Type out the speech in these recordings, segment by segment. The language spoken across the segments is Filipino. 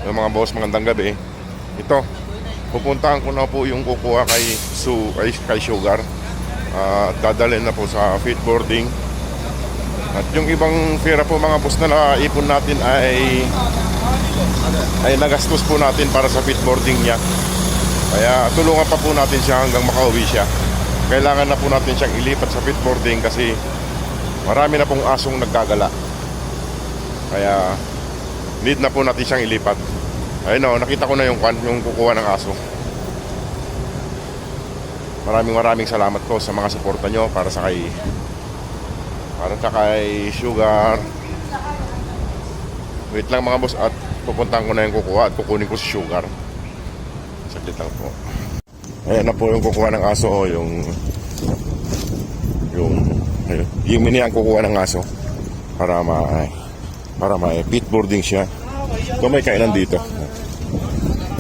Mga boss, magandang gabi. Ito, pupuntahan ko na po yung kukuha kay Sugar. Dadalhin na po sa feedboarding. At yung ibang pera po mga boss na naipon natin ay nagastos po natin para sa feedboarding niya. Kaya tulungan pa po natin siya hanggang makauwi siya. Kailangan na po natin siyang ilipat sa feedboarding kasi marami na pong asong nagkagala. Kaya need na po natin siyang ilipat. Ayun o, nakita ko na yung kukuha ng aso. Maraming salamat po sa mga suporta nyo para sa kay Sugar. Wait lang mga boss, at pupuntahan ko na yung kukuha at kukunin ko si Sugar. Saglit lang po. Ayan na po yung kukuha ng aso o yung mini ang kukuha ng aso para may feedboarding siya. Ito may kainan dito.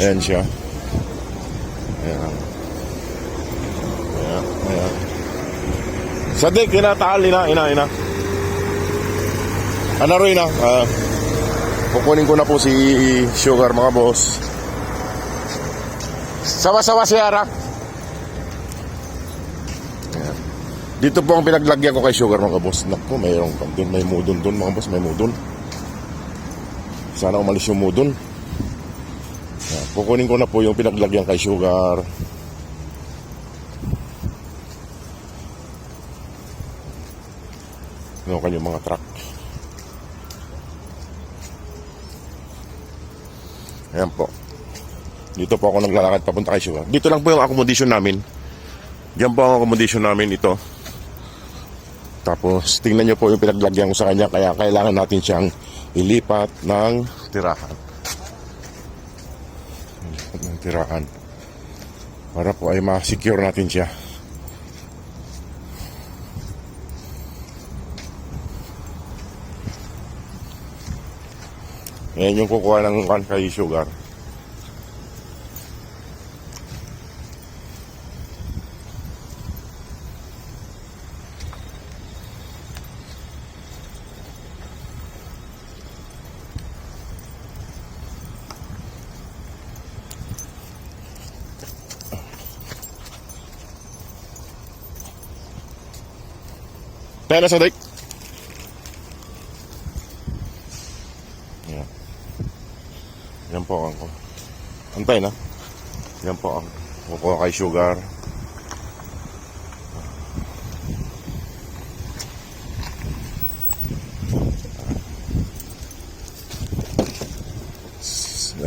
Ayan siya. Ayan. Sadik, kinataali na. Ina. Ano rin na? Kukunin ko na po si Sugar mga boss. Sawa-sawa si Ara. Ayan. Dito po ang pinaglagyan ko kay Sugar mga boss. Naku, may mudon doon mga boss. May mudon. Sana umalis yung mudon. Kukunin ko na po yung pinaglagyan kay Sugar. Ano kanyang mga truck. Ayan po. Dito po ako naglalakad papunta kay Sugar. Dito lang po yung accommodation namin. Diyan po ang accommodation namin ito. Tapos tingnan nyo po yung pinaglagyan ko sa kanya. Kaya kailangan natin siyang ilipat ng tirahan para po ay ma-secure natin siya. Ayan yung kukuha ng kay Sugar. Tayo na, Sadik. Yan. Yan po ang antay na. Yan po ang kukuha kay Sugar.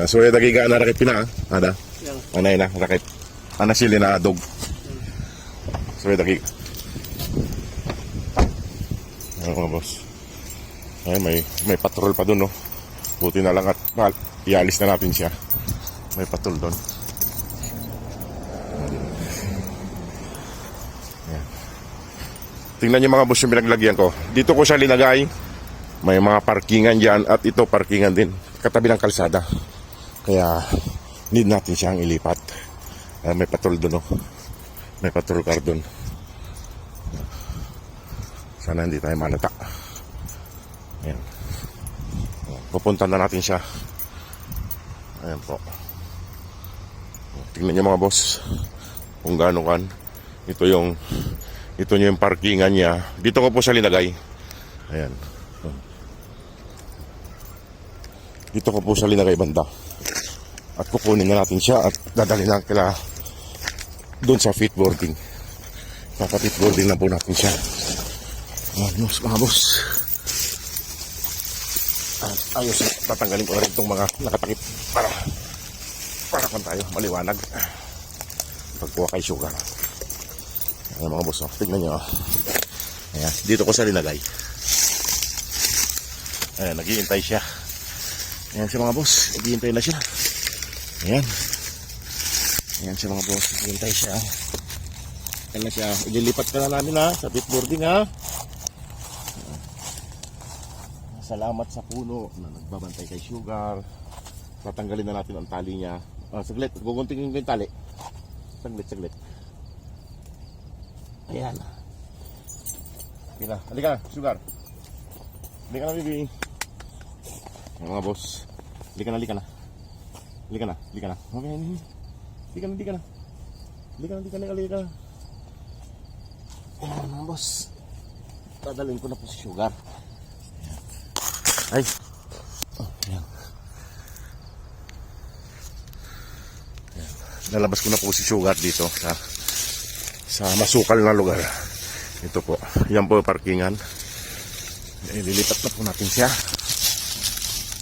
So yung dagiga na rakit pina ada. Anay na rakit. Ana sili na dog. So yung dagiga. Mga boss. Ay, may patrol pa doon, no. Buti na lang at ialis na natin siya. May patrol doon. Ayan. Tingnan niyo mga boss yung pinaglagyan ko. Dito ko siya linagay. May mga parkingan dyan at ito parkingan din. Katabi ng kalsada. Kaya need natin siyang ilipat. May patrol doon, no. May patrol car doon. Sana hindi tayo malata. Ayan. Pupunta na natin siya. Ayan po. Tingnan niyo mga boss kung gaano kan. Ito yung parkingan niya. Dito ko po siya linagay. Ayan. Dito ko po siya linagay banda. At kukunin na natin siya at dadalhin na kila doon sa feedboarding. Kaka-feedboarding na po natin siya. Mga boss. Ayos, tatanggalin ko na rin itong mga nakatakip para kan tayo maliwanag pagkuha kay Sugar. Ayan mga boss, tignan nyo. Ayan, dito ko siya linagay. Ayan, naghihintay siya. Ayan siya mga boss, naghihintay na siya. Ayan siya mga boss, naghihintay siya. Ayan na siya, ililipat ka na namin sa feedboarding ha. Salamat sa puno na nagbabantay kay Sugar. Tatanggalin na natin ang tali niya. Saglit, guguntingin ko yung tali. Saglit. Ayan. Halika na, Sugar. Halika na, baby. Mga boss. Halika na. Halika na. Okay, hindi ka na. Halika na. Ayan mga boss. Dadalhin ko na po si Sugar. Ayan. Ay. Oh, ayan. Ayan. Lalabas ko na po si Sugar dito sa masukal na lugar. Ito po. Yan po parkingan. Lilipat na po natin siya.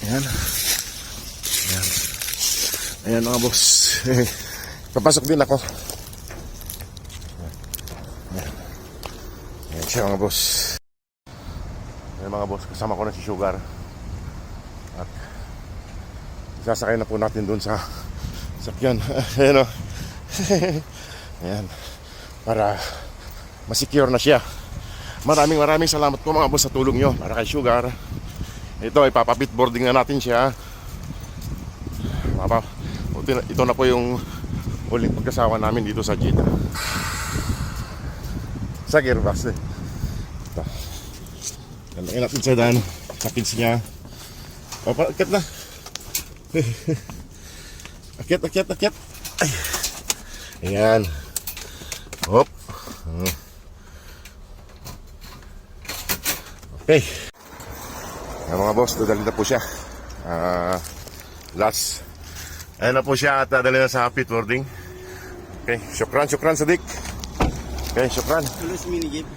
Ayan. Ayan mga boss. Papasok din ako. Ayan siya mga boss. Ayan mga boss, kasama ko na si Sugar. At sasakay na po natin dun sa sakyan. Ayan o. Ayan. Para masecure na siya. Maraming salamat po mga boss sa tulong nyo para kay Sugar. Ito ay papapitboarding na natin siya. Ito na po yung uling pagkasawa namin dito sa Jeddah. Sa gearbox eh. Ito. Lalagyan natin sa daan. Kapins niya. Akit na. Akit. Ay. Ayan. Hop. Okay. Ayan mga boss, dadali na po siya. Last. Ayan na po siya at dadali na sa pitboarding. Okay, syukran Sadiq. Okay, syukran. Tulis mini jeep.